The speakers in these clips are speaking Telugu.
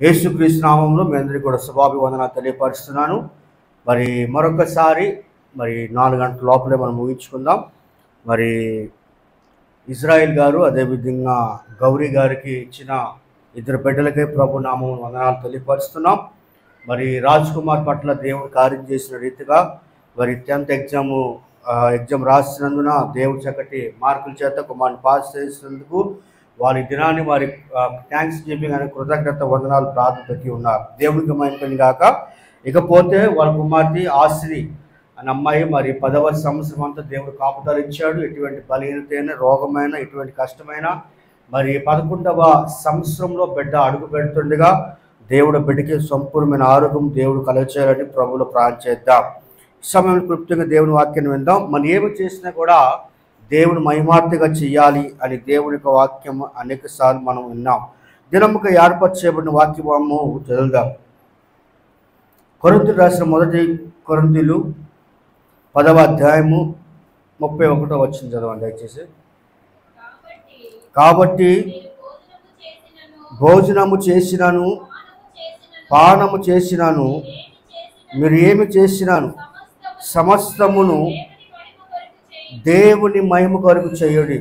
యేసుక్రీస్తు నామంలో మీ అందరికీ కూడా శుభాభివందనాలు తెలియపరుస్తున్నాను. మరి మరొకసారి 4 గంటల లోపలే మనం ముగించుకుందాం. మరి ఇజ్రాయిల్ గారు అదేవిధంగా గౌరీ గారికి ఇచ్చిన 2 బిడ్డలకే ప్రభు నామం వందనాలు తెలియపరుస్తున్నాం. మరి రాజ్ కుమార్ పట్ల దేవుడు కార్యం చేసిన రీతిగా మరి 10th ఎగ్జామ్ రాసినందున దేవుడు చక్కటి మార్కుల చేత కుమార్ని పాస్ చేసినందుకు వారి దినాన్ని వారి థ్యాంక్స్ గివింగ్ అనే కృతజ్ఞత వందనాలు ప్రార్థనకి ఉన్నారు. దేవుడికి మహిమ గాక. ఇకపోతే వాళ్ళ కుమార్తె ఆశ్రీ అనే అమ్మాయి మరి 10వ సంవత్సరం అంతా దేవుడు కాపుదలు ఇచ్చాడు. ఎటువంటి బలహీనతైన రోగమైన ఎటువంటి కష్టమైన మరి 11వ సంవత్సరంలో బిడ్డ అడుగు పెడుతుండగా దేవుడు బిడ్డకి సంపూర్ణమైన ఆరోగ్యం దేవుడు కలగచేయాలని ప్రభువులో ప్రార్థన చేద్దాం. ఈ సమయంలో క్లుప్తంగా దేవుని వాక్యాన్ని విందాం. మనం ఏమి చేసినా కూడా దేవుని మహిమార్తిగా చేయాలి అని దేవుని యొక్క వాక్యం అనేక సార్లు మనం విన్నాం. దినముకు ఏర్పరచబడిన వాక్యము చదువుదాం. కొరింథీయులకు రాసిన 1 కొరింథీయులు 10వ అధ్యాయము 31వ వచనం చదవండి దయచేసి. కాబట్టి భోజనము చేసినను పానము చేసినను మీరు ఏమి చేసినాను సమస్తమును దేవుని మహిమ కొరకు చేయుడి.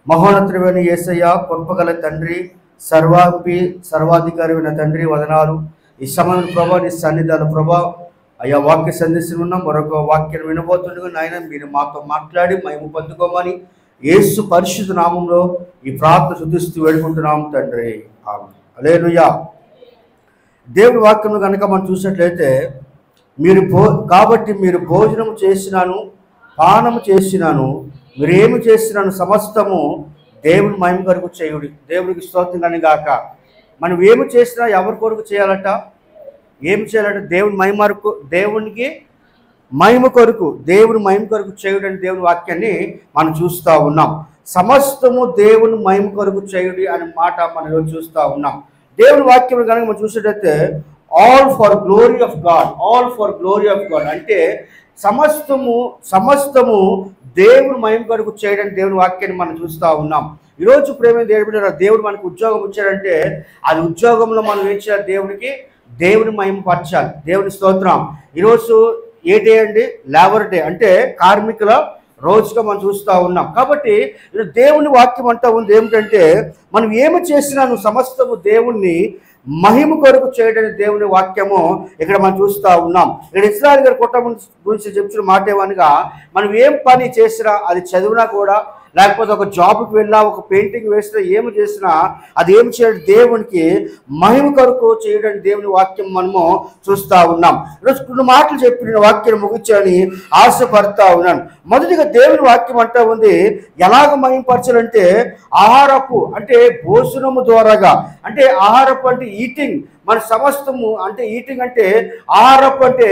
మహోన్నతుడైన యేసయ్య, కృపగల తండ్రి, సర్వాధికారి తండ్రి వదనాలు. ఈ సమయంలో ప్రభా నీ సన్నిధాన ప్రభా అయ్యా వాక్య సందేశం ఉన్నాం. మరొక వాక్యం వినబోతుండగా నాయన మీరు మాతో మాట్లాడి మహిమ పొందుకోమని యేసు పరిశుద్ధ నామంలో ఈ ప్రార్థన శుద్ధిస్తూ వేడుకుంటున్నాం తండ్రి. ఆమేన్. హల్లెలూయా. దేవుడి వాక్యం కనుక మనం చూసినట్లయితే కాబట్టి మీరు భోజనం చేసినాను పానము చేసినాను మీరు ఏమి చేసినాను సమస్తము దేవుని మహిమ కొరకు చేయుడి. దేవుడికి స్తోత్రం కానీ గాక. మనం ఏమి చేసినా ఎవరి కొరకు చేయాలట? ఏమి చేయాలంటే దేవుని దేవునికి మహిమ కొరకు దేవుని మహిమ కొరకు చేయుడు అని దేవుని వాక్యాన్ని మనం చూస్తూ ఉన్నాం. సమస్తము దేవుని మహిమ కొరకు చేయుడి అనే మాట మనం చూస్తూ ఉన్నాం. దేవుని వాక్యం కనుక మనం చూసేటైతే all for glory of god, all for glory of god అంటే సమస్తము దేవుని మహిమ కొరకు చేయడం దేవుని వాక్యాన్ని మనం చూస్తూ ఉన్నాం. ఈరోజు ప్రేమ దేవుడు మనకు ఉద్యోగం ఇచ్చాడంటే అది ఉద్యోగంలో మనం ఏం చేయాలి? దేవుని మహిమ పరచాలి. దేవుని స్తోత్రం. ఈరోజు ఏ డే అండి? లేబర్ డే అంటే కార్మికుల రోజుగా మనం చూస్తూ ఉన్నాం. కాబట్టి దేవుని వాక్యం అంటూ ఉంది ఏమిటంటే మనం ఏమి చేసినా నువ్వు సమస్తము దేవుణ్ణి మహిమ కొరకు చేయడానికి దేవుని వాక్యము ఇక్కడ మనం చూస్తూ ఉన్నాం. ఇక్కడ ఇస్రాయేల్ గారి కుటుంబం గురించి చెప్తున్న మాట ఏమనగా మనం ఏం పని చేసినా అది చదివినా కూడా లేకపోతే ఒక జాబ్కి వెళ్ళినా ఒక పెయింటింగ్ వేసినా ఏమి చేసినా అది ఏమి చేయడం దేవునికి మహిమ కొరకు చేయడానికి దేవుని వాక్యం మనము చూస్తూ ఉన్నాం. ఈరోజు కొన్ని మాటలు చెప్పిన వాక్యాన్ని ముగించాలని ఆశపడతా ఉన్నాను. మొదటిగా దేవుని వాక్యం అంటూ ఉంది ఎలాగ మహిమపరచాలంటే ఆహారపు అంటే భోజనము ద్వారాగా. అంటే ఆహారపు అంటే ఈటింగ్, మన సమస్తము అంటే ఈటింగ్ అంటే ఆహారపు అంటే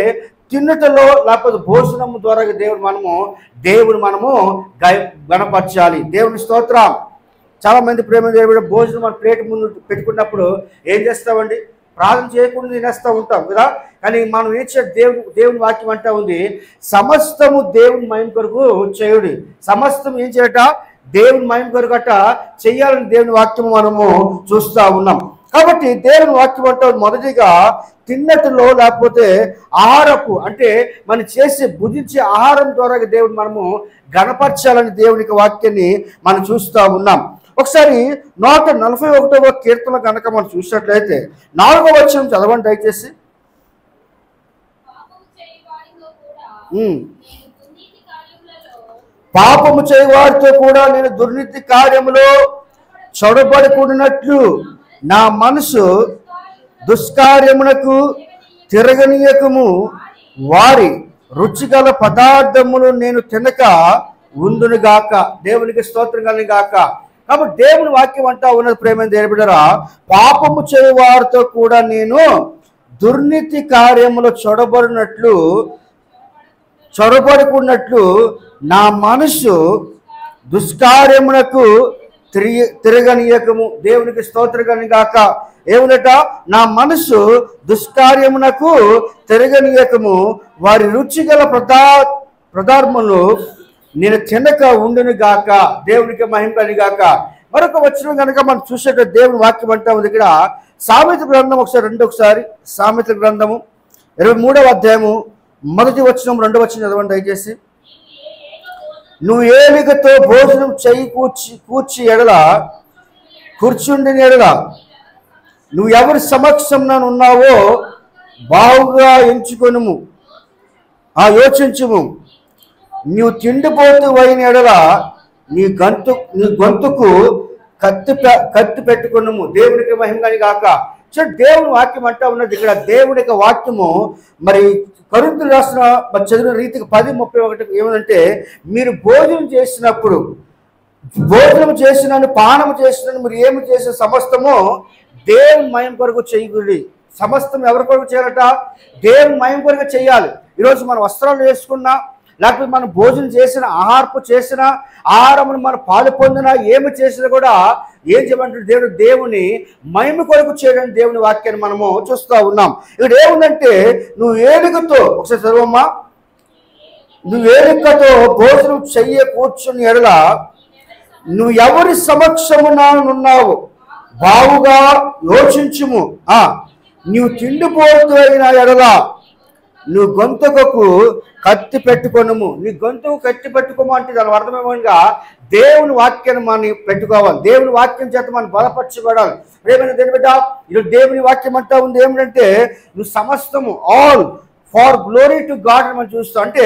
తిన్నటలో లేకపోతే భోజనము ద్వారా దేవుని మనము గణపరచాలి. దేవుని స్తోత్రం. చాలామంది ప్రేమ దేవుడు భోజనం మన ప్లేట్ ముందు పెట్టుకున్నప్పుడు ఏం చేస్తామండి? ప్రార్థన చేయకుండా తినేస్తూ ఉంటాం కదా. కానీ మనం ఏం చేయాలి? దేవుని వాక్యం అంటా ఉంది సమస్తము దేవుని మహిమ కొరకు చేయుడి. సమస్తం ఏం చేయట? దేవుని మహిమ కొరకు అట చెయ్యాలని దేవుని వాక్యం మనము చూస్తూ ఉన్నాం. కాబట్టి దేవుని వాక్యం అంటే మొదటిగా తిన్నట్టులో లేకపోతే ఆహారపు అంటే మనం చేసే భుజించే ఆహారం ద్వారా దేవుని మనము గణపరచాలని దేవునికి వాక్యాన్ని మనం చూస్తూ ఉన్నాం. ఒకసారి 141వ కీర్తన కనుక మనం చూసినట్లయితే 4వ వచనం చదవండి దయచేసి. పాపము చేయవారితో కూడా నేను దుర్నీతి కార్యములో చొరబడకూడినట్లు నా మనసు దుష్కార్యమునకు తిరగనీయకము వారి రుచిగల పదార్థములు నేను తినక ఉండునుగాక. దేవునికి స్తోత్రం కలిగి గాక. కాబట్టి దేవుని వాక్యం అంటా ఉన్నది ప్రేమ దేవుడరా పాపము చేయవారితో కూడా నేను దుర్నీతి కార్యములు చొరబడుకున్నట్లు నా మనసు దుష్కార్యమునకు తిరగనీయకము. దేవునికి స్తోత్రం గాక. ఏమునట? నా మనసు దుష్కార్యమునకు తిరగనీయకము వారి రుచిగల పదార్థములు నేను తినక ఉండును గాక. దేవునికి మహిమ కలిగాక. మరొక వచనం కనుక మనం చూసేట దేవుని వాక్యం అంటా ఉంది ఇక్కడ సామెతల గ్రంథం ఒకసారి సామెతల గ్రంథము 23వ అధ్యాయము 1వ వచనం 2వ వచనం చదవండి దయచేసి. నువ్వు ఏలికతో భోజనం చెయ్యి కూర్చుండిన ఎడల నువ్వు ఎవరి సమక్షంలో ఉన్నావో బావుగా ఎంచుకొనుము, యోచించుము. నీవు తిండిపోతూ అయిన ఎడల నీ గొంతుకు కత్తి పెట్టుకున్నాము. దేవునికి మహిమని గాక. దేవుని వాక్యం అంటా ఉన్నది ఇక్కడ. దేవుని యొక్క వాక్యము మరి కొరింథీయులకు రాసిన చదివిన రీతికి 10:31 ఏమంటే, మీరు భోజనం చేసినప్పుడు పానం చేసినను మీరు ఏమి చేసే సమస్తము దేవుని మహిమ కొరకు చేయకూడదు. సమస్తం ఎవరి కొరకు చేయాలట? దేవుని మహిమ కొరకు చేయాలి. ఈరోజు మనం వస్త్రాలు వేసుకున్నా, లేకపోతే మనం భోజనం చేసిన ఆహారమును మనం పాలు పొందినా, ఏమి చేసినా కూడా ఏం చేయమంటాడు? దేవుని మహిమ కొరకు చేయడానికి దేవుని వాక్యాన్ని మనము చూస్తూ ఉన్నాం. ఇక్కడ ఏముందంటే, నువ్వు ఏలికతో ఒకసారి చదవమ్మా. నువ్వు ఏలికతో భోజనం కూర్చుని ఎడల నువ్వు ఎవరి సమక్షమున ఉన్నావు బావుగా యోచించుము. నువ్వు తిండిపోతూ అయిన ఎడల నువ్వు గొంతుకు కత్తి పెట్టుకొనుము. నీ గొంతుకు కత్తి పెట్టుకోము అంటే దాని అర్థమేమనగా దేవుని వాక్యాన్ని మనం పెట్టుకోవాలి. దేవుని వాక్యం చేత మనం బలపరచబడాలి. ఏమైనా దేని బిడ్డ, ఈరోజు దేవుని వాక్యం అంటా ఉంది ఏమిటంటే, నువ్వు సమస్తము all for glory to God అని మనం చూస్తాం. అంటే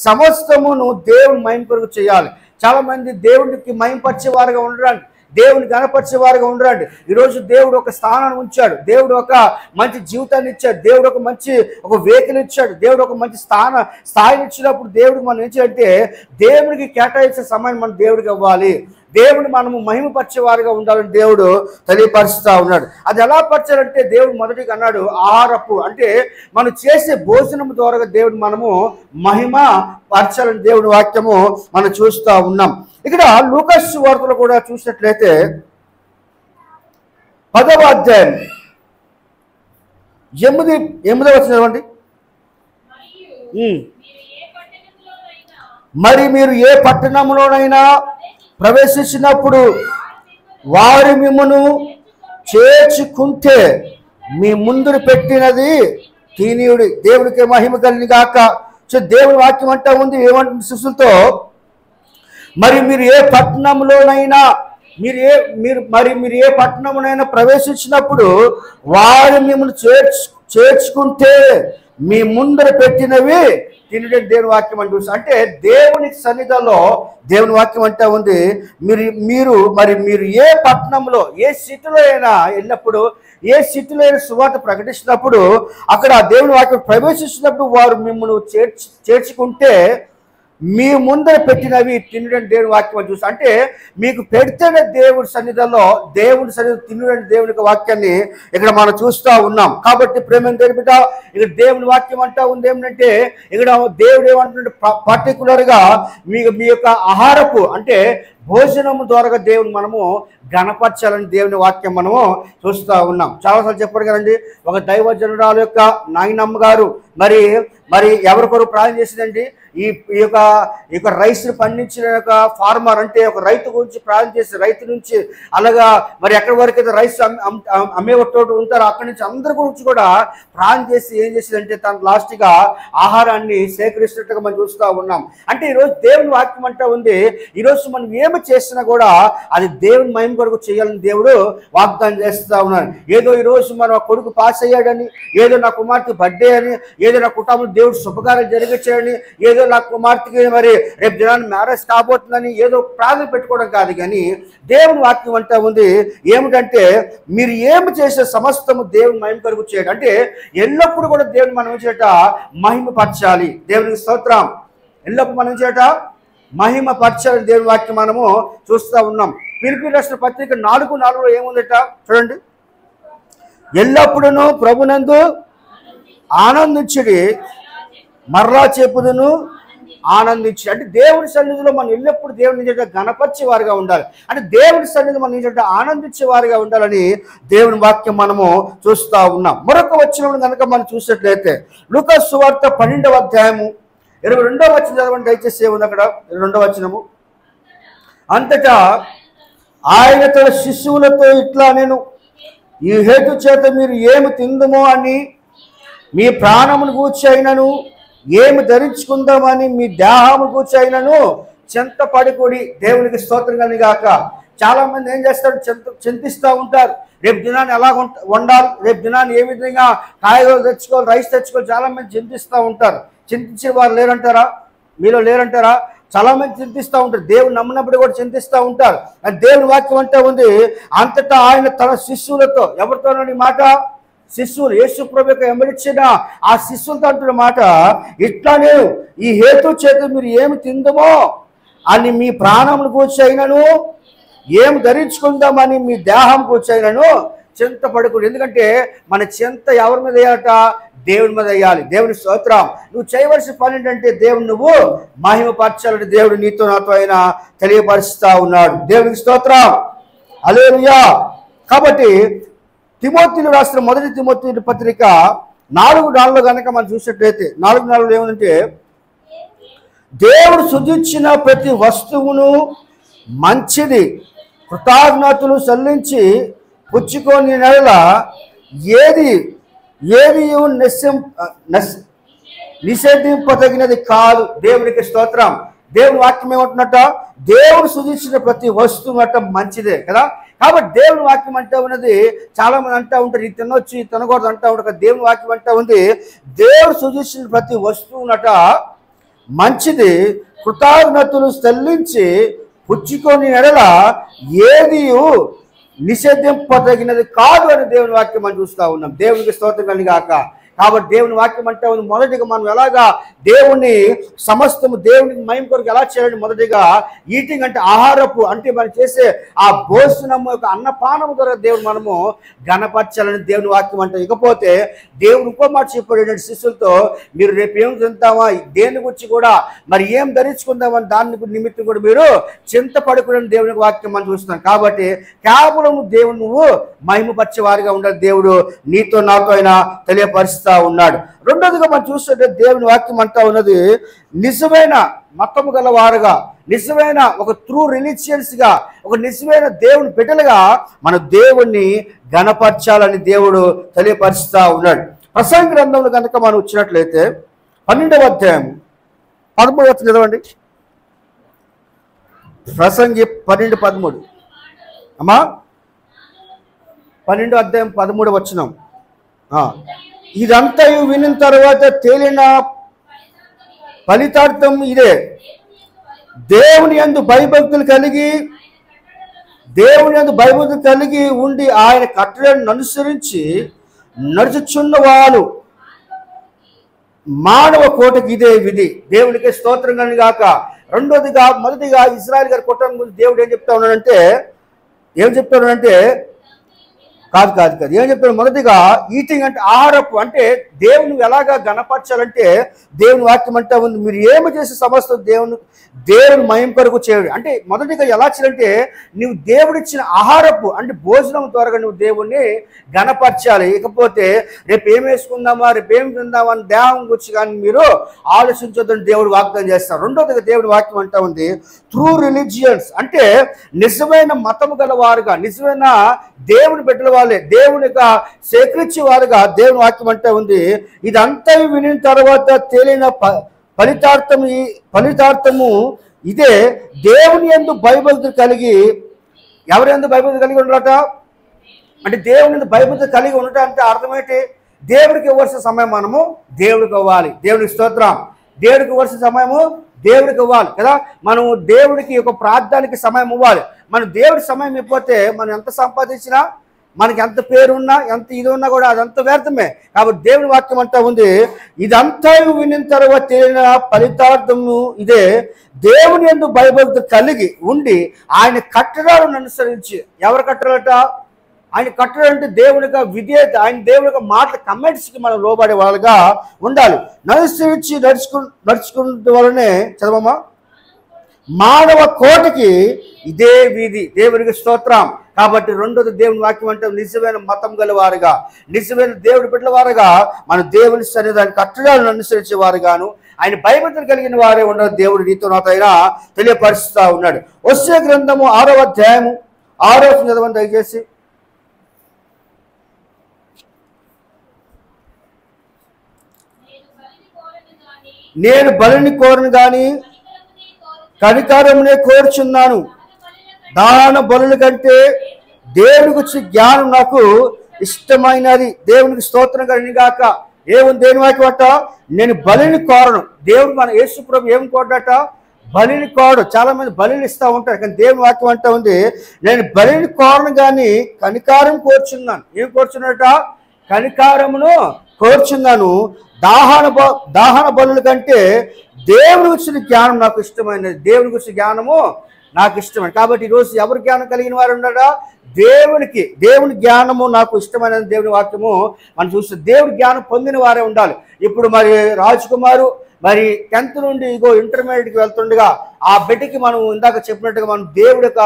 సమస్తము నువ్వు దేవుని మహిమ కొరకు చేయాలి. చాలా మంది దేవునికి మహిమపరిచేవారుగా ఉండడానికి, దేవుని గణపరిచేవారుగా ఉండరండి. ఈరోజు దేవుడు ఒక స్థానాన్ని ఉంచాడు, దేవుడు ఒక మంచి జీవితాన్ని ఇచ్చాడు, దేవుడు ఒక మంచి వెహికల్ ఇచ్చాడు, దేవుడు ఒక మంచి స్థాయిని ఇచ్చినప్పుడు దేవుడికి మనం ఏం చేయాలంటే, దేవుడికి కేటాయించే సమయం మనం దేవుడికి ఇవ్వాలి. దేవుని మనము మహిమపరిచేవారుగా ఉండాలని దేవుడు తెలియపరుస్తూ ఉన్నాడు. అది ఎలా పరిచాలంటే, దేవుడు మొదటిగా అన్నాడు ఆహారపు, అంటే మనం చేసే భోజనం ద్వారా దేవుడు మనము మహిమ పరచాలని దేవుని వాక్యము మనం చూస్తూ ఉన్నాం. ఇక్కడ లూకాసు సువార్తలో కూడా చూసినట్లయితే 10వ అధ్యాయం 8వ వచనం చదవండి. మరి మీరు ఏ పట్టణంలోనైనా ప్రవేశించినప్పుడు వారి మిమ్మును చేర్చుకుంటే మీ ముందు పెట్టినది తినియుడి. దేవునికి మహిమ కలిగిన గాక. దేవుని వాక్యం అంటా ఉంది ఏమంటుంది శిష్యులతో, మరి మీరు ఏ పట్టణంలోనైనా మీరు ఏ పట్టణంలోనైనా ప్రవేశించినప్పుడు వారు మిమ్మల్ని చేర్చుకుంటే మీ ముందర పెట్టినవి తినడే దేవుని వాక్యం అంటూ. అంటే దేవుని సన్నిధిలో దేవుని వాక్యం అంటా ఉంది, మీరు ఏ పట్టణంలో ఏ సిటీలో అయినా వెళ్ళినప్పుడు, ఏ సిటీలో అయినా సువార్త ప్రకటిస్తున్నప్పుడు, అక్కడ దేవుని వాక్యం ప్రవేశించినప్పుడు వారు మిమ్మల్ని చేర్చుకుంటే మీ ముందర పెట్టినవి తినడం దేవుని వాక్యం చూసి. అంటే మీకు పెడితేనే దేవుడి సన్నిధిలో తినడం దేవుని వాక్యాన్ని ఇక్కడ మనం చూస్తూ ఉన్నాం. కాబట్టి ప్రేమ దేవుని బిడ్డ, ఇక్కడ దేవుని వాక్యం అంటా ఉంది ఏమిటంటే, ఇక్కడ దేవుడు ఏమంటున్నాడు, పర్టికులర్గా మీ యొక్క ఆహారపు అంటే భోజనము ద్వారా దేవుని మనము గణపరచాలని దేవుని వాక్యం మనము చూస్తూ ఉన్నాం. చాలాసార్లు చెప్పారు కదండి, ఒక దైవజనురాలు యొక్క నాయనమ్మ గారు మరి ఎవరి కొరకు ప్రార్థన చేసిందండి, ఈ యొక్క రైస్ని పండించిన యొక్క ఫార్మర్, అంటే ఒక రైతు గురించి ప్రార్థన చేసి, రైతు నుంచి అలాగా మరి ఎక్కడి వరకు అయితే రైస్ అమ్మేటోటి ఉంటారో అక్కడి నుంచి అందరి గురించి కూడా ప్రార్థన చేసి ఏం చేసిందంటే తన లాస్ట్గా ఆహారాన్ని సేకరిస్తున్నట్టుగా మనం చూస్తూ ఉన్నాం. అంటే ఈరోజు దేవుని వాక్యం అంటా ఉంది, ఈరోజు మనం ఏమి చేసినా కూడా అది దేవుని మహిమ కొరకు చేయాలని దేవుడు వాగ్దానం చేస్తూ ఉన్నాడు. ఏదో ఈరోజు మన కొడుకు పాస్ అయ్యాడని, ఏదో నా కుమార్తె బర్త్డే అని, ఏదో నా కుటుంబంలో దేవుడు శుభకార్యాలు జరిగించాడని, ఏదో నా కుమార్తెకి మరి రేపు దినాన్ని మ్యారేజ్ కాబోతుందని ఏదో ప్రార్థన పెట్టుకోవడం కాదు. కానీ దేవుని వాక్యం అంటా ఉంది ఏమిటంటే, మీరు ఏమి చేసే సమస్తము దేవుని మహిమ కొరకు చేయడం. అంటే ఎల్లప్పుడూ కూడా దేవుని మనం చేట మహిమపరచాలి. దేవునికి స్తోత్రం. ఎల్లప్పుడు మనం చేట మహిమపరచాలి దేవుని వాక్యం మనము చూస్తూ ఉన్నాం. ఫిలిప్పీయులకు రాసిన పత్రిక 4:4 ఏముందట చూడండి, ఎల్లప్పుడూ ప్రభునందు ఆనందించుడి, మరలా చెప్పుదును ఆనందించి. అంటే దేవుని సన్నిధిలో మనం ఎల్లప్పుడు దేవుని గణపరిచే వారిగా ఉండాలి. అంటే దేవుని సన్నిధి మనం ఏంటంటే ఆనందించే వారిగా ఉండాలని దేవుని వాక్యం మనము చూస్తూ ఉన్నాం. మరొక వచనం కనుక మనం చూసినట్లయితే లూకాసు సువార్త 12వ అధ్యాయము 22వ వచనం చదవండి దయచేసి. ఏముంది అక్కడ 22వ వచనము, అంతటా ఆయన తన శిష్యులతో ఇట్లా నేను, ఈ హేతు చేత మీరు ఏమి తిందుమో అని మీ ప్రాణమును గూర్చైనను ఏమి ధరించుకుందామని మీ దేహము గూర్చైనను చింతపడికొడి. దేవునికి స్తోత్రం కలిగాక. చాలా మంది ఏం చేస్తారు, చింతిస్తూ ఉంటారు. రేపు దినాన్ని ఎలా వండాలి, రేపు దినాన్ని ఏ విధంగా కాయగూరలు తెచ్చుకోవాలి, రైస్ తెచ్చుకోవాలి. చాలా మంది చింతిస్తూ ఉంటారు. చింతించే వారు లేరంటారా? మీలో లేరంటారా? చాలా మంది చింతిస్తూ ఉంటారు. దేవుడు నమ్మినప్పుడు కూడా చింతిస్తూ ఉంటారు. దేవుని వాక్యం అంటే ఉంది, అంతటా ఆయన తన శిష్యులతో, ఎవరితోనని మాట, శిష్యులు, యేసు ప్రభువుకు వెంబడించిన ఆ శిష్యులతో అంటున్న మాట, ఇట్లానే ఈ హేతు చేత మీరు ఏమి తిందమో అని మీ ప్రాణమును కూర్చైనను ఏం ధరించుకుందామని మీ దేహం కూర్చైనను చింతపడకూడదు. ఎందుకంటే మన చింత ఎవరి మీద వేయాలట? దేవుని మీద వేయాలి. దేవుని స్తోత్రం. నువ్వు చేయవలసిన పని ఏంటంటే దేవుని నువ్వు మహిమపరచాలని దేవుడు నీతో నాతో అయినా తెలియపరుస్తూ ఉన్నాడు. దేవునికి స్తోత్రం. హల్లెలూయా. కాబట్టి తిమోతిలో రాసిన మొదటి తిమోతి పత్రిక 4:4 కనుక మనం చూసినట్లయితే 4:4 ఏమంటే, దేవుడు సృజించిన ప్రతి వస్తువును మంచిది, కృతజ్ఞతలు చెల్లించి పుచ్చుకొని నెల ఏది నిషేధింపదగినది కాదు. దేవునికి స్తోత్రం. దేవుని వాక్యం ఏమంటున్నట్ట? దేవుడు సృజించిన ప్రతి వస్తువు అట్ట మంచిదే కదా. కాబట్టి దేవుని వాక్యం అంటే ఉన్నది, చాలా మంది అంటూ ఉంటారు ఇది తినొచ్చు ఇది తినకూడదు అంటూ ఉంటారు. దేవుని వాక్యం అంటే ఉంది, దేవుడు సృజించిన ప్రతి వస్తువునట మంచిది, కృతజ్ఞతలు చెల్లించి పుచ్చుకొని ఎడల ఏది నిషేధింపదగినది కాదు అని దేవుని వాక్యం మనం చూస్తూ ఉన్నాం. దేవునికి స్తోత్రం కలిగాక. కాబట్టి దేవుని వాక్యం అంటే ఉంది, మొదటిగా మనం ఎలాగా దేవుని సమస్తము దేవునికి మహిమ కొరకు ఎలా చేయాలని, మొదటిగా ఈటింగ్ అంటే ఆహారపు, అంటే మనం చేసే ఆ భోజనము యొక్క అన్నపానము ద్వారా దేవుడు మనము ఘనపరచాలని దేవుని వాక్యం అంటే. ఇకపోతే దేవుడు ఇంకో మాట చెప్పాడు ఏంటంటే శిష్యులతో, మీరు రేపు ఏం తింటామా, దేని గురించి కూడా మరి ఏం ధరించుకుందామని దాని నిమిత్తం కూడా మీరు చింతపడకూడని దేవునికి వాక్యం మనం చూస్తున్నాం. కాబట్టి కేవలం దేవుడు నువ్వు మహిమపరిచే వారిగా ఉండాలి. దేవుడు నీతో నాతో అయినా తెలియపరుస్తూ ఉన్నాడు. రెండోదిగా మనం చూస్తుంటే దేవుని వాక్యం అంటా ఉన్నది, నిజమైన మతము గల వారుగా, నిజమైన ఒక ట్రూ రిలీజియన్స్ గా, ఒక నిజమైన దేవుని బిడ్డలుగా మన దేవుణ్ణి ఘనపరచాలని దేవుడు తెలియపరుస్తూ ఉన్నాడు. ప్రసంగి గ్రంథంలో కనుక మనం వచ్చినట్లయితే 12వ అధ్యాయం 13వ వచనం చదవండి. ప్రసంగి 12:13 అమ్మా, 12వ అధ్యాయం 13వ వచనం. ఇదంతా వినిన తర్వాత తేలిన ఫలితార్థం ఇదే, దేవుని యందు భయభక్తులు కలిగి ఉండి ఆయన కట్టడలను అనుసరించి నడుచుచున్న వాళ్ళు మానవ కోటకి ఇదే విధి. దేవునికి స్తోత్రం కలిగాక. రెండోదిగా, మొదటిగా ఇశ్రాయేలు గారి కొట్టడం గురించి దేవుడు ఏం చెప్తా ఉన్నాడంటే, కాదు ఏం చెప్తాడు? మొదటిగా ఈటింగ్ అంటే ఆహారపు, అంటే దేవుని ఎలాగా గణపరచాలంటే దేవుని వాక్యం అంటే ఉంది, మీరు ఏమి చేసే సమస్త దేవుని మహిమ కొరకు చేయడు. అంటే మొదటిగా ఎలా చేయాలంటే, నువ్వు దేవుడిచ్చిన ఆహారపు అంటే భోజనం ద్వారా నువ్వు దేవుణ్ణి గణపరచాలి. ఇకపోతే రేపు ఏం వేసుకుందామా, రేపు ఏం తిందామా అని దేహం గురించి కానీ మీరు ఆలోచించొద్దని దేవుడు వాగ్దానం చేస్తారు. రెండోదిగా దేవుని వాక్యం అంటా ఉంది, ట్రూ రిలీజియన్స్ అంటే నిజమైన మతము గల వారుగా, నిజమైన దేవుని బిడ్డల వాళ్ళే, దేవునిగా సేకరించే వారుగా దేవుని వాక్యం అంటే ఉంది. ఇదంతా వినిన తర్వాత తేలిన ఫలితార్థము ఇదే, దేవుని యందు భయభక్తులు కలిగి. ఎవరి యందు భయభక్తులు కలిగి ఉండట అంటే, దేవుని యందు భయభక్తులు కలిగి ఉండటం అంటే అర్థం ఏంటి? దేవుడికి ఇవ్వాల్సిన సమయం మనము దేవుడికి ఇవ్వాలి. దేవునికి స్తోత్రం. దేవుడికి ఇవ్వాల్సిన సమయము దేవుడికి ఇవ్వాలి కదా. మనం దేవుడికి ఒక ప్రార్థనకి సమయం ఇవ్వాలి. మనం దేవుడి సమయం ఇవ్వకపోతే మనం ఎంత సంపాదించినా, మనకి ఎంత పేరున్నా, ఎంత ఇది ఉన్నా కూడా అదంతా వ్యర్థమే. కాబట్టి దేవుని వాక్యం అంతా ఉంది, ఇదంతా వినిన తర్వాత తేలిన ఫలితార్థము ఇదే, దేవుని యందు భయభక్తి కలిగి ఉండి ఆయన కట్టడాలను అనుసరించి. ఎవరు కట్టడాలట? ఆయన కట్టడాలంటే దేవునిగా విధేయత, ఆయన దేవునిగా మాటల కమెంట్స్కి మనం లోబడే వాళ్ళుగా ఉండాలి. అనుసరించి నడుచుకుంటే వలనే చదవమా, మానవ కోటకి ఇదే వీధి. దేవునికి స్తోత్రం. కాబట్టి రెండోది దేవుని వాక్యం అంటే నిజమైన మతం గల వారుగా, నిజమైన దేవుడి బిడ్డల వారుగా మన దేవుని సన్నిధాన్ని కట్టడాలను అనుసరించే వారుగాను, ఆయన భయభక్తులు కలిగిన వారే ఉండదు. దేవుడు నీతో నాతో అయినా తెలియపరుస్తూ ఉన్నాడు. హోషేయ గ్రంథము 6వ అధ్యాయము 6వ వచనం చదవండి దయచేసి. నేను బలిని కోరను గాని కనికరమునే కోరుచున్నాను. దాన బలుల కంటే దేవుని గురించి జ్ఞానం నాకు ఇష్టమైనది. దేవునికి స్తోత్రం కలిగాక. ఏముంది దేని వాక్యం అట? నేను బలిని కోరను. దేవుడు మన యేసు ప్రభు ఏం కోరడట? బలిని కోరడు. చాలా మంది బలిని ఇస్తూ ఉంటారు, కానీ దేవుని వాక్యం అంటా ఉంది, నేను బలిని కోరను కానీ కనికారం కోరుచున్నాను. ఏం కోరుచున్నట? కనికారమును కోరుచున్నాను. దాహన బలుల కంటే దేవుని గురించిన జ్ఞానం నాకు ఇష్టమైనది. దేవుని గురించి జ్ఞానము నాకు ఇష్టమైనది. కాబట్టి ఈరోజు ఎవరు జ్ఞానం కలిగిన వారు ఉన్నాడా? దేవుని జ్ఞానము నాకు ఇష్టమైన దేవుని వాక్యము మనం చూస్తే దేవుడి జ్ఞానం పొందిన వారే ఉండాలి. ఇప్పుడు మరి రాజకుమారు మరి 10th నుండి ఇగో ఇంటర్మీడియట్కి వెళ్తుండగా ఆ బిడ్డకి మనం ఇందాక చెప్పినట్టుగా మనం దేవుడి యొక్క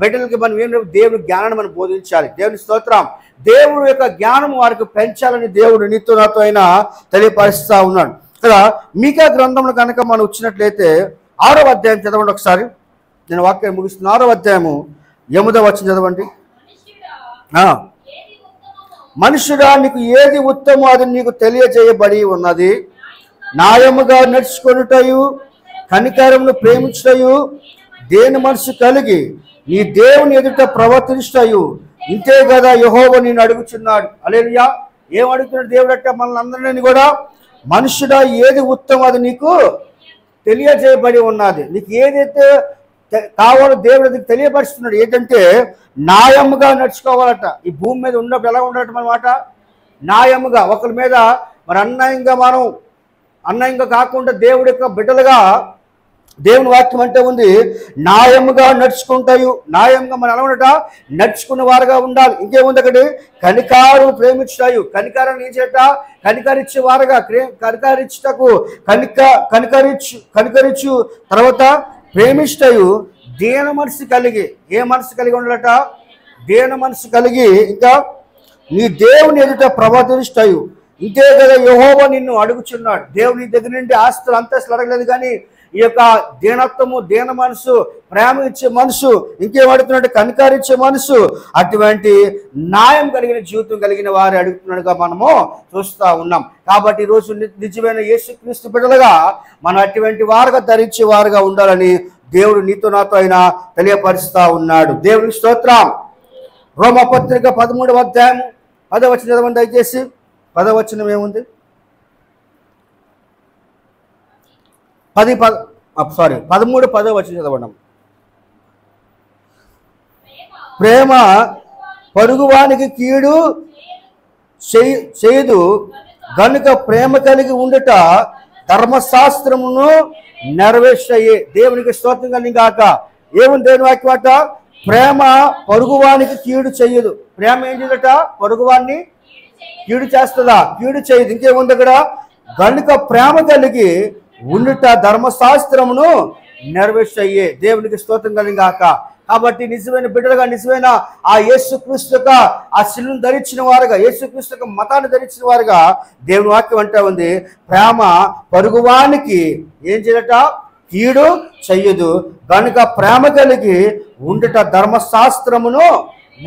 బిడ్డలకి మనం ఏం దేవుడి జ్ఞానాన్ని మనం బోధించాలి. దేవుని స్తోత్రం. దేవుడి యొక్క జ్ఞానం వారికి పెంచాలని దేవుడు నీతో నాతో అయినా తెలియపరుస్తూ ఉన్నాడు. ఇక్కడ మీకా గ్రంథంలో కనుక మనం వచ్చినట్లయితే 6వ అధ్యాయం చదవండి ఒకసారి. నేను వాక్యం ముగిస్తున్న 6వ అధ్యాయము 8వ వచనం చదవండి. మనుషుడా, నీకు ఏది ఉత్తమో అది నీకు తెలియజేయబడి ఉన్నది. న్యాయముగా నడుచుకొనుటయు కనికరమును ప్రేమించుటయు దేని మనసు కలిగి నీ దేవుని ఎదుట ప్రవర్తించుటయు ఇంతే కదా యెహోవా నిన్ను అడుగుచున్నాడు. హల్లెలూయా. ఏం అడుగుతున్నాడు దేవుడు అంటే మనల్ని అందరినీ కూడా? మనుషుడా, ఏది ఉత్తమం అది నీకు తెలియజేయబడి ఉన్నది. నీకు ఏదైతే కావాలో దేవుడు అది తెలియపరుస్తున్నాడు. ఏంటంటే న్యాయముగా నడుచుకోవాలట. ఈ భూమి మీద ఉన్నప్పుడు ఎలా ఉండటం అన్నమాట? న్యాయముగా, ఒకరి మీద మరి అన్యాయంగా కాకుండా దేవుడి యొక్క బిడ్డలుగా దేవుని వాక్యం అంటే ఉంది, న్యాయముగా నడుచుకుంటాయి. న్యాయంగా మనం ఎలా ఉండట? నడుచుకున్న వారుగా ఉండాలి. ఇంకేముంది అక్కడి? కనికారం ప్రేమించుతాయి. కనికారాన్ని ఏం చేయట? కనికరించే వారుగా, కనికరించుటకు కనికరించు తర్వాత ప్రేమిస్తాయు దేన మనసు కలిగి. ఏ మనసు కలిగి ఉండాలట? దేన మనసు కలిగి ఇంకా నీ దేవుని ఎదుట ప్రవర్తిస్తాయు ఇంతే కదా యెహోవా నిన్ను అడుగుచున్నాడు. దేవుని దగ్గర నుండి ఆస్తులు అంతస్తులు అడగలేదు, కానీ ఈ యొక్క దీనత్వము, దీన మనసు, ప్రేమ ఇచ్చే మనసు, ఇంకేం అడుగుతున్నాడు? కనికరించే మనసు, అటువంటి న్యాయం కలిగిన జీవితం కలిగిన వారు అడుగుతున్నట్టుగా మనము చూస్తూ ఉన్నాం. కాబట్టి ఈరోజు నిజమైన యేసుక్రీస్తు బిడ్డలుగా మనం అటువంటి వారుగా ధరించే వారుగా ఉండాలని దేవుడు నీతో నాతో అయినా తెలియపరుస్తూ ఉన్నాడు. దేవుని స్తోత్రం. రోమపత్రిక 13వ అధ్యాయం 10వ వచనం చదవండి దయచేసి. 10వ వచనం ఏముంది? 13:10 వచనం చదవడం. ప్రేమ పొరుగువానికి కీడు చేయదు గనుక ప్రేమ కలిగి ఉండుట ధర్మశాస్త్రమును నెరవేర్చయ్యే. దేవునికి స్తోత్రం కలిగాక. ఏముంది దేవుని వాక్యమాట? ప్రేమ పొరుగువానికి కీడు చెయ్యదు. ప్రేమ ఏం చేయదట? పొరుగువాన్ని కీడు చేస్తుందా? కీడు చేయదు. ఇంకేముంది అక్కడ? గనుక ప్రేమ కలిగి ఉండుట ధర్మశాస్త్రమును నెరవేర్చయ్యే. దేవునికి స్తోత్రం కలిగాక. కాబట్టి నిజమైన బిడ్డలుగా, నిజమైన ఆ యేసుక్రీస్తు యొక్క ఆ శిలువను ధరించిన వారుగా, యేసుక్రీస్తు యొక్క మతాన్ని ధరించిన వారుగా దేవుని వాక్యం అంటే ఉంది, ప్రేమ పొరుగువానికి ఏం చేయట? కీడు చెయ్యదు కనుక ప్రేమ కలిగి ఉండుట ధర్మశాస్త్రమును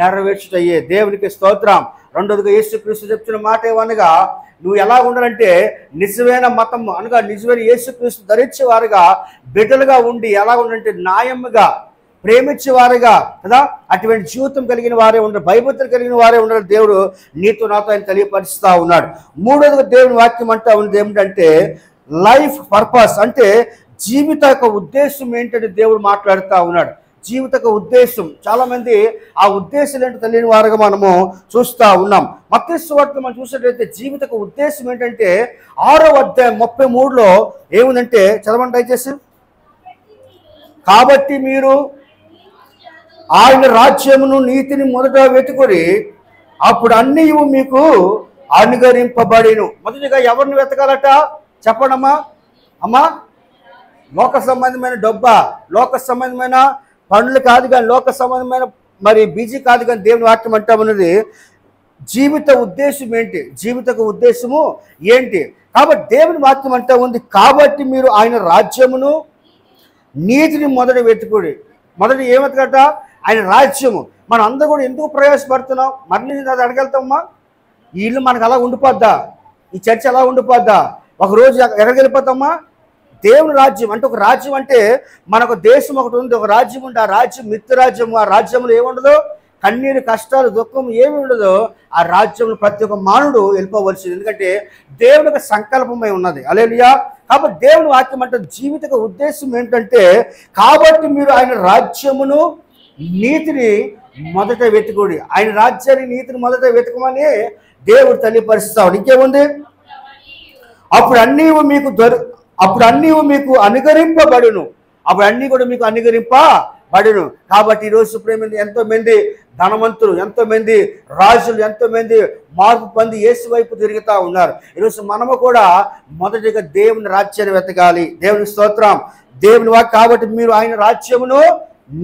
నెరవేర్చుటయ్యే. దేవునికి స్తోత్రం. రెండోదిగా యేసుక్రీస్తు చెప్తున్న మాట ఏమనగా, నువ్వు ఎలా ఉండాలంటే నిజమైన మతం అనగా నిజమైన యేసుక్రీస్తు ధరించేవారుగా బిడ్డలుగా ఉండి ఎలా ఉండాలంటే న్యాయముగా ప్రేమించేవారుగా కదా, అటువంటి జీవితం కలిగిన వారే ఉండరు, భయభక్తులు కలిగిన వారే ఉండరు. దేవుడు నీతో నాతో ఆయన తెలియపరుస్తూ ఉన్నాడు. మూడోదిగా దేవుని వాక్యం అంటా ఉంది ఏమిటంటే లైఫ్ పర్పస్, అంటే జీవిత యొక్క ఉద్దేశం ఏంటంటే దేవుడు మాట్లాడుతూ ఉన్నాడు. జీవిత యొక్క ఉద్దేశం, చాలా మంది ఆ ఉద్దేశం ఏంటో తెలియని వారుగా మనము చూస్తూ ఉన్నాం. మత్తయి సువార్త మనం చూసినట్లయితే జీవిత యొక్క ఉద్దేశం ఏంటంటే 6వ అధ్యాయం 33లో ఏముందంటే చదవండి దయచేసి. కాబట్టి మీరు ఆయన రాజ్యమును నీతిని మొదట వెతుకుని అప్పుడు అన్నీ మీకు అనుగరింపబడిను. మొదటిగా ఎవరిని వెతకాలట చెప్పడమ్మా? అమ్మా, లోక సంబంధమైన డబ్బా, లోక సంబంధమైన పనులు కాదు, కానీ లోక సంబంధమైన మరి బిజీ కాదు, కానీ దేవుని వాక్యం అంటామన్నది జీవిత ఉద్దేశం ఏంటి, జీవిత ఉద్దేశము ఏంటి. కాబట్టి దేవుని వాక్యం అంటా ఉంది, కాబట్టి మీరు ఆయన రాజ్యమును నీతిని మొదట వెతుకుడి. మొదటి ఏం వెతకట? ఆయన రాజ్యము. మనం అందరూ కూడా ఎందుకు ప్రయాసపడుతున్నాం? మళ్ళీ అది అడగలుగుతామమ్మా? ఈ ఇల్లు మనకు అలా ఉండిపోద్దా? ఈ చర్చ అలా ఉండిపోద్దా? ఒకరోజు ఎక్కడికి వెళ్ళిపోతామా? దేవుని రాజ్యం అంటే ఒక రాజ్యం అంటే మనకు దేశం ఒకటి ఉంది, ఒక రాజ్యం ఉంది. ఆ రాజ్యం మిత్ర రాజ్యం. ఆ రాజ్యంలో ఏముండదు, కన్నీరు కష్టాలు దుఃఖం ఏమి ఉండదో ఆ రాజ్యంలో ప్రతి ఒక్క మానవుడు వెళ్ళిపోవలసింది. ఎందుకంటే దేవునికి సంకల్పమై ఉన్నది. హల్లెలూయా. కాబట్టి దేవుని వాక్యం అంటే జీవిత ఉద్దేశం ఏంటంటే, కాబట్టి మీరు ఆయన రాజ్యమును నీతిని మొదట వెతుకుడి. ఆయన రాజ్యాన్ని నీతిని మొదట వెతకమని దేవుడు తెలియపరుస్తాడు. ఇంకేముంది, అప్పుడు అన్నీ మీకు అనుగరింపబడును. అప్పుడు అన్నీ కూడా మీకు అనుగరింపబడును. కాబట్టి ఈరోజు ప్రేమ ఎంతో మంది ధనవంతులు, ఎంతో మంది రాజులు, ఎంతో మంది మార్పు పొంది యేసు వైపు తిరుగుతూ ఉన్నారు. ఈరోజు మనము కూడా మొదటిగా దేవుని రాజ్యాన్ని వెతకాలి. దేవుని స్తోత్రం, దేవుని వాక్యం. కాబట్టి మీరు ఆయన రాజ్యమును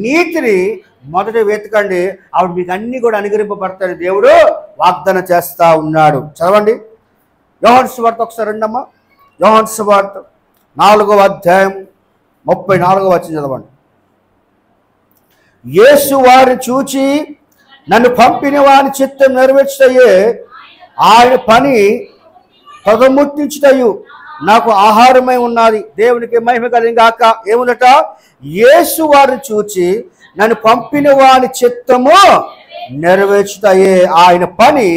నీతిని మొదట వెతకండి, అప్పుడు మీకు అన్ని కూడా అనుగ్రహింపబడతాయని దేవుడు వాగ్దానం చేస్తా ఉన్నాడు. చదవండి యోహాను సువార్త ఒకసారి రెండమ్మా. యోహాను సువార్త 4వ అధ్యాయం 34వ వచనం చదవండి. యేసు వారిని చూచి నన్ను పంపిన వాని చిత్తం నెరవేర్చుటయే ఆయన పని పదముట్టించుటయు నాకు ఆహారమై ఉన్నది. దేవునికి మహిమ కలిగాక. ఏముందట, యేసు వారిని చూచి నన్ను పంపిన వాని చిత్తము నెరవేర్చుటయే ఆయన పని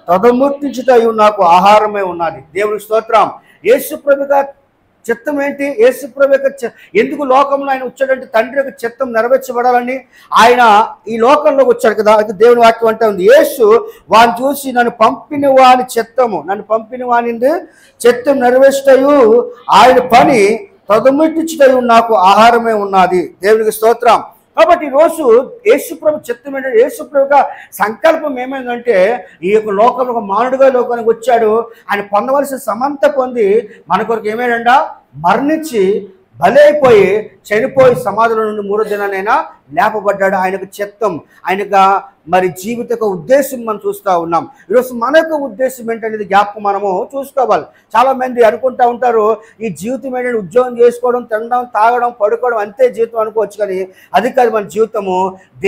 పదముట్టించుటయు నాకు ఆహారమై ఉన్నది. దేవుని స్తోత్రం. యేసు ప్రభుగా చిత్తం ఏంటి? యేసు ప్రభు యొక్క ఎందుకు లోకంలో ఆయన వచ్చాడంటే తండ్రి యొక్క చిత్తం నెరవేర్చబడాలని ఆయన ఈ లోకంలోకి వచ్చాడు కదా. అది దేవుని వాక్యం అంటే ఉంది. యేసు వాడిని చూసి నన్ను పంపిన వాని చిత్తం నెరవేర్చుటయు ఆయన పని తదుముట్టించుటయు నాకు ఆహారమే ఉన్నది. దేవునికి స్తోత్రం. కాబట్టి ఈరోజు యేసుప్రభు చిత్తం ఏంటంటే, యేసుప్రభు సంకల్పం ఏమైందంటే ఈ యొక్క లోకంలో ఒక మానవుడిగా లోకానికి వచ్చాడు. ఆయన పొందవలసిన సమంత పొంది మన కొరకు ఏమైందంట, మరణించి బలైపోయి చనిపోయి సమాధిలో నుండి 3వ దినానైనా లేపబడ్డాడు. ఆయనకు చిత్తం, ఆయనకు మరి జీవిత ఉద్దేశం మనం చూస్తూ ఉన్నాం. ఈరోజు మన యొక్క ఉద్దేశం ఏంటనేది జ్ఞాపకం మనము చూసుకోవాలి. చాలామంది అనుకుంటూ ఉంటారు ఈ జీవితం ఏంటంటే ఉద్యోగం చేసుకోవడం, తినడం, తాగడం, పడుకోవడం అంతే జీవితం అనుకోవచ్చు. కానీ అది కాదు మన జీవితము.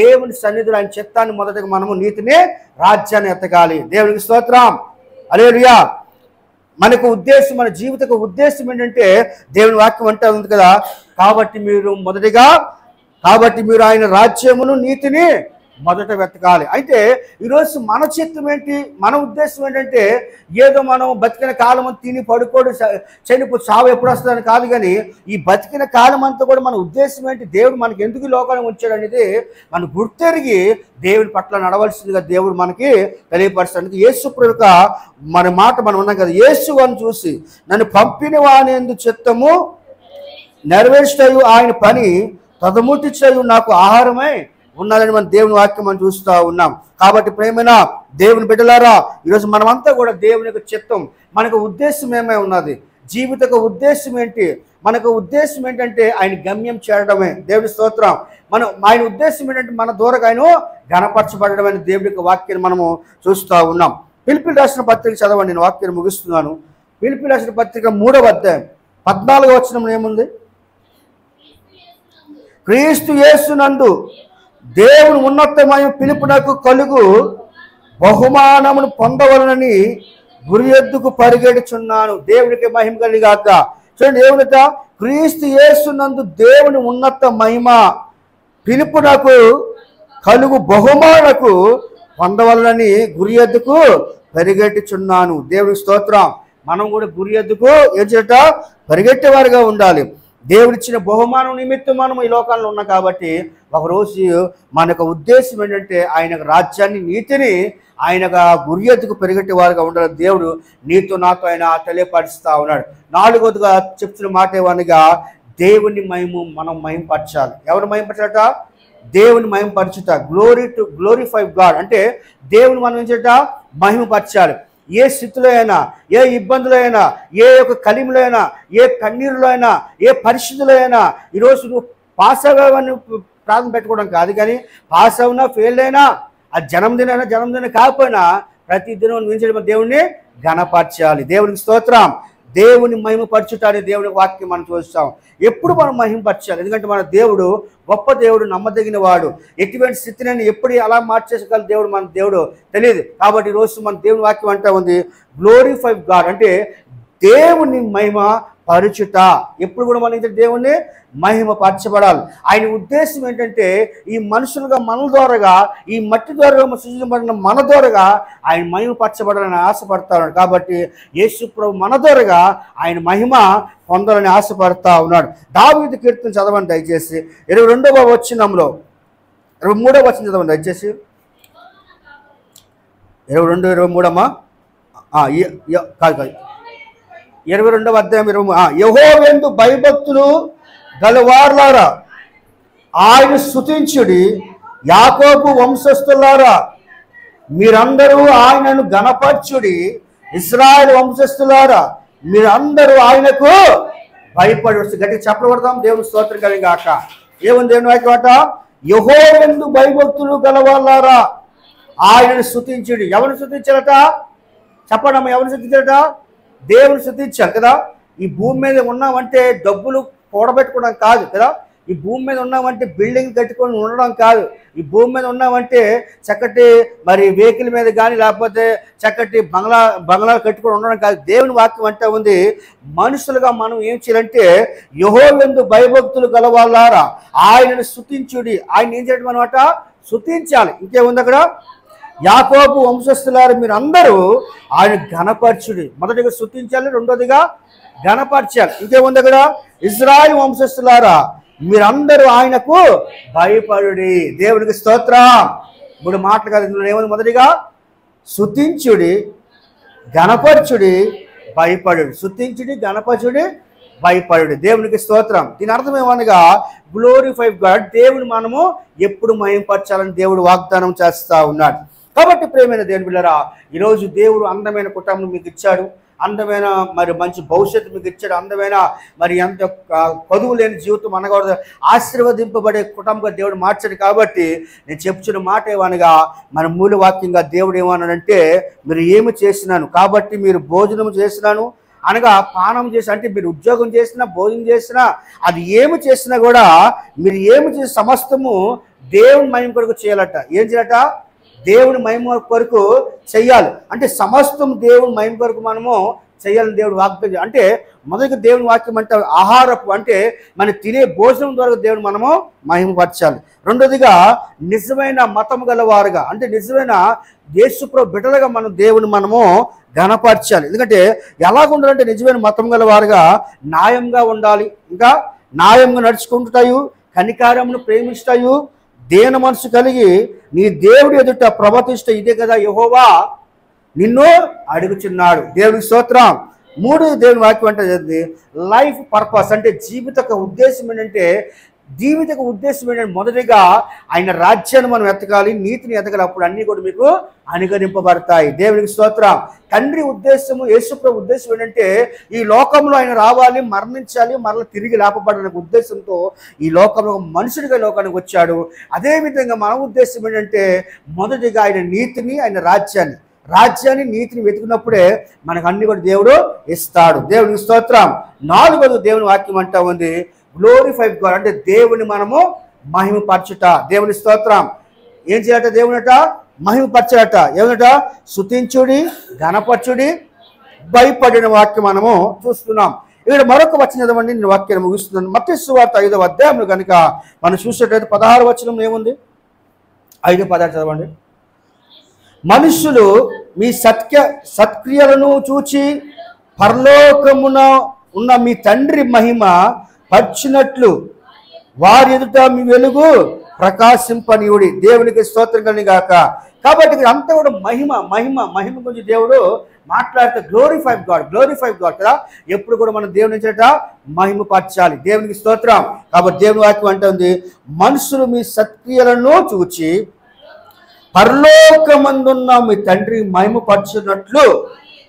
దేవుని సన్నిధిలో ఆయన చిత్తాన్ని మొదటగా మనము నీతిని రాజ్యాన్ని ఎత్తగాలి. దేవునికి స్తోత్రం. హల్లెలూయా. మనకు ఉద్దేశం, మన జీవిత ఉద్దేశం ఏంటంటే దేవుని వాక్యం అంటే ఉంది కదా, కాబట్టి మీరు ఆయన రాజ్యమును నీతిని మొదట వెతకాలి. అయితే ఈరోజు మన చిత్తం ఏంటి, మన ఉద్దేశం ఏంటంటే ఏదో మనం బతికిన కాలం తిని పడుకోడు చావు ఎప్పుడు వస్తుందని కాదు. కానీ ఈ బతికిన కాలం అంతా కూడా మన ఉద్దేశం ఏంటి, దేవుడు మనకి ఎందుకు లోకాన్ని ఉంచాడు అనేది మనం గుర్తెరిగి దేవుని పట్ల నడవలసిందిగా దేవుడు మనకి తెలియపరచడానికి యేసు ప్రభుక మన మాట మనం ఉన్నాం కదా. యేసు అని చూసి నన్ను పంపిన వాని యందు చిత్తము నెరవేర్చుటయు ఆయన పని తదముట్టించుటయు నాకు ఆహారమై ఉన్నదని మన దేవుని వాక్యం మనం చూస్తూ ఉన్నాం. కాబట్టి ప్రేమైన దేవుని బిడ్డలారా, ఈరోజు మనమంతా కూడా దేవుని యొక్క చిత్తం, మనకు ఉద్దేశం ఏమై ఉన్నది, జీవిత ఉద్దేశం ఏంటి, మనకు ఉద్దేశం ఏంటంటే ఆయన గమ్యం చేరడమే. దేవుని స్తోత్రం. ఆయన ఉద్దేశం ఏంటంటే మన ద్వారా ఆయన ఘనపరచబడడం అనే దేవుని యొక్క వాక్యాన్ని మనము చూస్తూ ఉన్నాం. ఫిలిప్పీయులకు రాసిన పత్రిక చదవండి, నేను వాక్యాన్ని ముగిస్తున్నాను. ఫిలిప్పీయులకు రాసిన పత్రిక 3వ అధ్యాయం 14వ వచనం ఏముంది, క్రీస్తు యేసునందు దేవుని ఉన్నతమైన పిలుపునకు కలుగు బహుమానమును పొందవలనని గురి ఎద్దుకు పరిగెడుచున్నాను. దేవునికి మహిమ కలిగాక. చూడండి ఏమిట, క్రీస్తు యేసునందు దేవుని ఉన్నత మహిమ పిలుపునకు కలుగు బహుమానకు పొందవలనని గురి ఎద్దుకు పరిగెట్టుచున్నాను. దేవుని స్తోత్రం. మనం కూడా గురి ఎద్దుకు ఏచేట పరిగెట్టేవారుగా ఉండాలి. దేవుడిచ్చిన బహుమానం నిమిత్తం మనం ఈ లోకాల్లో ఉన్నాం. కాబట్టి ఒకరోజు మనకు ఉద్దేశం ఏంటంటే ఆయన రాజ్యాన్ని నీతిని ఆయనగా గురి ఎత్తుకు పెరిగట్టే వారుగా ఉండాలి. దేవుడు నీతో నాతో ఆయన తెలియపరుస్తూ ఉన్నాడు. 4వదిగా చెప్తున్న మాట ఏమనగా దేవుని మనం మహింపరచాలి. ఎవరు మహింపరచట? దేవుని మహింపరచుట. గ్లోరిఫై గాడ్ అంటే దేవుని మనం ఏం చేయట, మహిమపరచాలి. ఏ స్థితిలో అయినా, ఏ ఇబ్బందులో అయినా, ఏ యొక్క కలిమిలో అయినా, ఏ కన్నీరులో అయినా, ఏ పరిస్థితుల్లో అయినా, ఈరోజు నువ్వు పాస్ అవ్వని ప్రార్థన పెట్టుకోవడం కాదు. కానీ పాస్ అవునా ఫెయిల్ అయినా, ఆ జన్మదినం కాకపోయినా ప్రతిదినం నువ్వు దేవుణ్ణి ఘనపరచాలి. దేవునికి స్తోత్రం. దేవుని మహిమపరచుట దేవుని వాక్యం మనం చూస్తాం. ఎప్పుడు మనం మహిమపరచాలి, ఎందుకంటే మన దేవుడు గొప్ప దేవుడు, నమ్మదగిన వాడు. ఎటువంటి స్థితిని ఎప్పుడు అలా మార్చేసగల దేవుడు మన దేవుడు తెలియదు. కాబట్టి ఈరోజు మన దేవుని వాక్యం అంటా ఉంది గ్లోరిఫై గాడ్ అంటే దేవుని మహిమ పరుచుట. ఎప్పుడు కూడా మన ఇద్దరు దేవుణ్ణి మహిమపరచబడాలి. ఆయన ఉద్దేశం ఏంటంటే ఈ మనుషులుగా మన ద్వారాగా, ఈ మట్టి ద్వారా సృజించబడిన మన ద్వారాగా ఆయన మహిమపరచబడాలని ఆశపడతా ఉన్నాడు. కాబట్టి యేసు ప్రభు మన ద్వారాగా ఆయన మహిమ పొందాలని ఆశపడతా ఉన్నాడు. దావీదు కీర్తన చదవండి దయచేసి 22వ వచనంలో, 23వ వచనం చదవండి దయచేసి. 22, 23 కాదు 22వ అధ్యాయం 23. యెహోవాయందు భయభక్తులు గలవారులారా ఆయన స్తుతించుడి, యాకోబు వంశస్థులారా మీరందరూ ఆయనను ఘనపరచుడి, ఇశ్రాయేలు వంశస్థులారా మీరందరూ ఆయనకు భయపడి. గట్టిగా చెప్పబడతాం. దేవుని స్తోత్రం కలిగాక. ఏముంది దేవుని వాక్యమాట? యెహోవాయందు భయభక్తులు గలవారులారా ఆయనను స్తుతించుడి. ఎవరిని స్తుతించారట? చెప్పండమ్మా, ఎవరిని స్తుతించారట? దేవుని స్తుతించాలి కదా. ఈ భూమి మీద ఉన్నామంటే డబ్బులు కూడబెట్టుకోవడం కాదు కదా. ఈ భూమి మీద ఉన్నామంటే బిల్డింగ్ కట్టుకొని ఉండడం కాదు. ఈ భూమి మీద ఉన్నామంటే చక్కటి మరి వెహికల్ మీద కానీ లేకపోతే చక్కటి బంగ్లాలు కట్టుకొని ఉండడం కాదు. దేవుని వాక్యం అంటే ఉంది, మనుషులుగా మనం ఏం చేయాలంటే యెహోవాయందు భయభక్తులు గలవారులారా ఆయనను స్తుతించుడి. ఆయన ఏం చేయడం అనమాట? స్తుతించాలి. ఇంకేముంది అక్కడ? యాకోబు వంశస్థులారు మీరు అందరూ ఆయన ఘనపరచుడి. మొదటిగా స్తుతించాలి, రెండోదిగా ఘనపరచాలి. ఇంకేముంది అక్కడ? ఇశ్రాయేలు వంశస్థులారా మీరందరూ ఆయనకు భయపడుడి. దేవునికి స్తోత్రం. 3 మాటలు కాదు, ఇందులో ఏముంది? మొదటిగా స్తుతించుడి, ఘనపరచుడి, భయపడుడి. స్తుతించుడి, ఘనపరచుడి, భయపడుడి. దేవునికి స్తోత్రం. దీని అర్థం ఏమనగా గ్లోరిఫై గాడ్. దేవుని మనము ఎప్పుడు మహిమపరచాలని దేవుడు వాగ్దానం చేస్తా ఉన్నాడు. కాబట్టి ప్రియమైన దేవుని బిడ్డలారా, ఈరోజు దేవుడు అందమైన కుటుంబం మీకు ఇచ్చాడు, అందమైన మరి మంచి భవిష్యత్తు మీకు ఇచ్చాడు, అందమైన మరి ఎంత కొదువు లేని జీవితం అనగా ఆశీర్వదింపబడే కుటుంబంగా దేవుడు మార్చాడు. కాబట్టి నేను చెప్తున్న మాట ఏమనగా మన మూల వాక్యంగా దేవుడు ఏమన్నాడంటే మీరు ఏమి చేసినాను కాబట్టి మీరు భోజనం చేసినాను అనగా పానం చేసి, అంటే మీరు ఉద్యోగం చేసినా భోజనం చేసినా అది ఏమి చేసినా కూడా మీరు ఏమి చేసి సమస్తము దేవుని మహిమ కొరకు చేయాలట. ఏం చేయాలట? దేవుని మహిమ కొరకు చెయ్యాలి. అంటే సమస్తం దేవుని మహిమ కొరకు మనము చేయాలని దేవుడు వాగ్దానం. అంటే మొదటిగా దేవుని వాక్యం అంటే ఆహారపు, అంటే మనం తినే భోజనం ద్వారా దేవుని మనము మహిమపరచాలి. రెండోదిగా నిజమైన మతం గలవారుగా, అంటే నిజమైన యేసుప్రభు బిడ్డలుగా మనం దేవుని మనము ఘనపరచాలి. ఎందుకంటే ఎలాగ ఉండాలంటే నిజమైన మతం గలవారుగా న్యాయంగా ఉండాలి, ఇంకా న్యాయంగా నడుచుకుంటాయి, కనికారమును ప్రేమిస్తాయి, దేన మనసు కలిగి నీ దేవుడి ఎదుట ప్రవర్తిష్ట. ఇదే కదా యెహోవా నిన్ను అడుగుచున్నాడు. దేవుడికి స్తోత్రం. 3 దేవుని వాక్యం అంటే లైఫ్ పర్పస్, అంటే జీవిత ఉద్దేశం ఏంటంటే మొదటిగా ఆయన రాజ్యాన్ని మనం ఎతకాలి, నీతిని ఎతకాలి, అప్పుడు అన్నీ కూడా మీకు అనుగరింపబడతాయి. దేవునికి స్తోత్రం. తండ్రి ఉద్దేశము, యేసుప్రభు ఉద్దేశం ఏంటంటే ఈ లోకంలో ఆయన రావాలి, మరణించాలి, మరలా తిరిగి లేపబడాలనే ఉద్దేశంతో ఈ లోకంలో మనుషుడిగా లోకానికి వచ్చాడు. అదేవిధంగా మన ఉద్దేశం ఏంటంటే మొదటిగా ఆయన నీతిని, ఆయన రాజ్యాన్ని నీతిని వెతుకున్నప్పుడే మనకు అన్ని కూడా దేవుడు ఇస్తాడు. దేవునికి స్తోత్రం. 4వ దేవుని వాక్యం అంటా ఉంది గ్లోరిఫై గాడ్, అంటే దేవుని మనము మహిమపరచుట. దేవుని స్తోత్రం. ఏం చేయాలట? దేవునట మహిమపరచాలట. ఏమనట? స్తుతించుడి, ఘనపరచుడి, భయపడిన వాక్యం మనము చూస్తున్నాం. ఇక్కడ మరొక వచనం చదవండి, నేను వాక్యాన్ని ముగిస్తున్నాను. మత్తయి సువార్త 5వ అధ్యాయంలో కనుక మనం చూసినట్లయితే 16వ వచనం ఏముంది? 5:16 చదవండి. మనుషులు మీ సత్క్రియలను చూచి పరలోకమున ఉన్న మీ తండ్రి మహిమ పర్చినట్లు వారి ఎదుట మీ వెలుగు ప్రకాశింపనీయుడి. దేవునికి స్తోత్రం కలిగాక. కాబట్టి ఇక్కడ అంతా కూడా మహిమ గురించి దేవుడు మాట్లాడితే గ్లోరిఫై గాడ్ కదా. ఎప్పుడు కూడా మనం దేవుని చేత మహిమపరచాలి. దేవునికి స్తోత్రం. కాబట్టి దేవుని వాక్యం అంటుంది మనుషులు మీ సత్క్రియలను చూచి పరలోకమందున్న మీ తండ్రి మహిమపరచున్నట్లు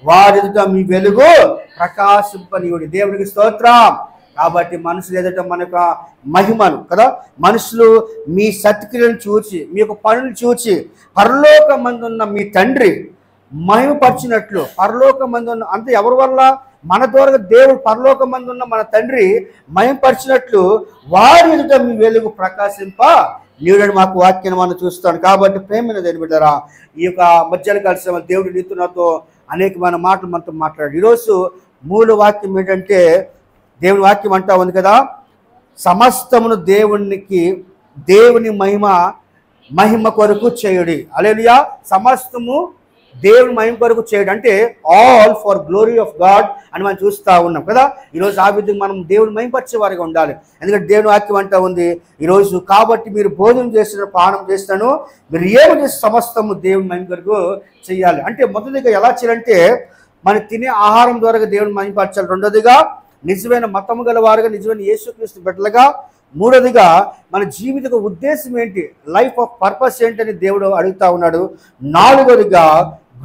వారి ఎదుట మీ వెలుగు ప్రకాశింపనీయుడి. దేవునికి స్తోత్రం. కాబట్టి మనుషులు ఎదుట మనకు మహిమను కదా, మనుషులు మీ సత్క్రియలను చూచి, మీ యొక్క పనులు చూచి పరలోకమందున్న మీ తండ్రి మహిమపరిచినట్లు. పరలోకమందున్న అంటే ఎవరి వల్ల? మన ద్వారా దేవుడు పరలోకమందున్న మన తండ్రి మహిమపరిచినట్లు వారి ఎదుట మీ వెలుగు ప్రకాశింప నీడని మాకు వాక్యాన్ని మనం చూస్తాను. కాబట్టి ప్రేమైన దేని బిడ్డరా, ఈ యొక్క మధ్యాహ్న కాల దేవుడు నీతో నాతో అనేకమైన మాటలు మనతో మాట్లాడాడు. ఈరోజు మూల వాక్యం ఏంటంటే దేవుని వాక్యం అంటా ఉంది కదా, సమస్తమును దేవుని మహిమ కొరకు చేయుడి. హల్లెలూయా. సమస్తము దేవుని మహిమ కొరకు చేయడం అంటే all for glory of God అని మనం చూస్తూ ఉన్నాం కదా. ఈరోజు ఆ విధంగా మనం దేవుని మహిమపరిచే వారిగా ఉండాలి. ఎందుకంటే దేవుని వాక్యం అంటా ఉంది ఈరోజు, కాబట్టి మీరు భోజనం చేసిన పానం చేస్తాను, మీరు ఏమి చేసి సమస్తము దేవుని మహిమ కొరకు చేయాలి. అంటే మొదటిగా ఎలా చేయాలంటే మనం తినే ఆహారం ద్వారా దేవుని మహిమపరచాలి. రెండోదిగా నిజమైన మతము గల వారుగా, నిజమైన యేసుక్రీస్తు బిడ్డలుగా. మూడోదిగా మన జీవిత ఉద్దేశం ఏంటి, లైఫ్ ఆఫ్ పర్పస్ ఏంటని దేవుడు అడుగుతా ఉన్నాడు. నాలుగోదిగా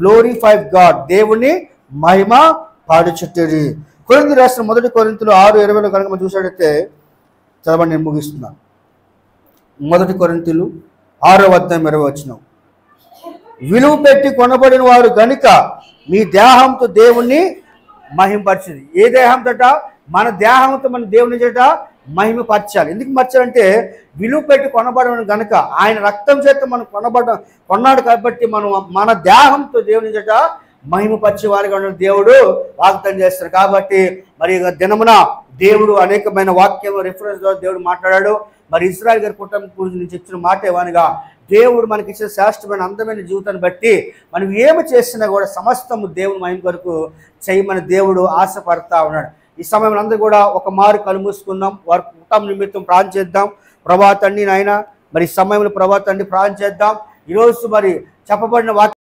గ్లోరిఫై గాడ్, దేవుని మహిమ పాడుచుట్టేది. కొరింథీ రాసిన 1 కొరింథీలు 6:20 కనుక మనం చూసినట్లయితే చదవండి, నేను ముగిస్తున్నాను. 1 కొరింథీలు 6:20 విలువ పెట్టి కొనబడిన వారు గనుక మీ దేహంతో దేవుణ్ణి మహిమపరచింది. ఏ దేహంతోట? మన దేహంతో మన దేవుని చేత మహిమపరచాలి. ఎందుకు మర్చాలంటే విలువ పెట్టి కొనబడని గనుక, ఆయన రక్తం చేత మనం కొన్నాడు కాబట్టి మనం మన దేహంతో దేవుని చేత మహిమపరిచే వారిగా ఉన్న దేవుడు వాగ్దానం చేస్తారు. కాబట్టి మరి దినమున దేవుడు అనేకమైన వాక్యం రిఫరెన్స్ ద్వారా దేవుడు మాట్లాడాడు. మరి ఇశ్రాయేలు గారి కుటుంబం గురించి నుంచి ఇచ్చిన మాట ఏమనగా, దేవుడు మనకి ఇచ్చిన శ్రేష్టమైన అందమైన జీవితాన్ని బట్టి మనం ఏమి చేసినా కూడా సమస్తము దేవుని మహిమ కొరకు చేయమని దేవుడు ఆశపడతా ఉన్నాడు. ఈ సమయంలో అందరూ కూడా ఒక మారు కళ్ళు మూసుకుందాం, వారి కుటుంబం నిమిత్తం ప్రార్థన చేద్దాం. ప్రభా తండ్రి నాయన, మరి ఈ సమయంలో ప్రభా తండ్రి ప్రార్థన చేద్దాం. ఈరోజు మరి చెప్పబడిన వాక్యం